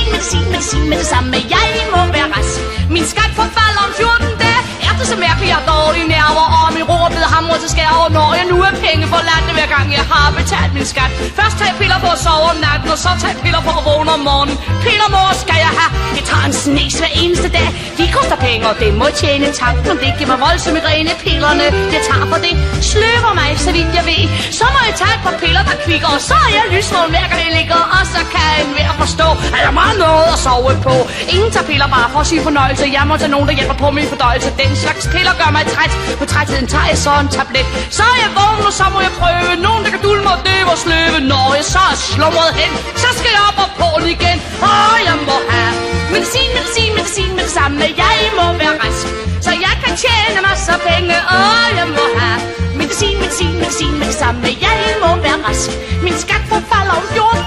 medicin med det samme. Jeg må være rask. Min skat forfalder om 14 dage. Er det så mærkeligt, jeg har dårlige nerver, og min ro er blevet hamret til skærver, når jeg nu er penge for landet, hver gang jeg har betalt min skat. Først tager jeg piller for at sove om natten, og så tager jeg piller for at vågne om morgenen. Piller, mor, skal jeg have. Jeg tager en snes hver eneste dag. De koster penge, og det må jeg tjene en tank, men det giver mig voldsomme migrene. Pillerne, jeg tager for det, sløver mig, så vidt jeg ved. Så må jeg tage et par piller, der kvikker, og så er jeg lysvågen hver gang jeg ligger, og så kan enhver forstå, at jeg meget noget at sove på. Ingen tager piller bare for at sige fornøjelse. Jeg må tage nogen, der hjælper på min fordøjelse. Den slags piller gør mig træt. På trætheden tager jeg så en tablet. Så er jeg vågen, og så må jeg prøve nogen, der kan dulme og døve og sløve. Når jeg så er slumret hen, så skal jeg op og på den igen. Og jeg må have medicin med det samme. Jeg må være rask, så jeg kan tjene masser penge. Og jeg må have medicin med det samme. Jeg må være rask. Min skat forfalder om 14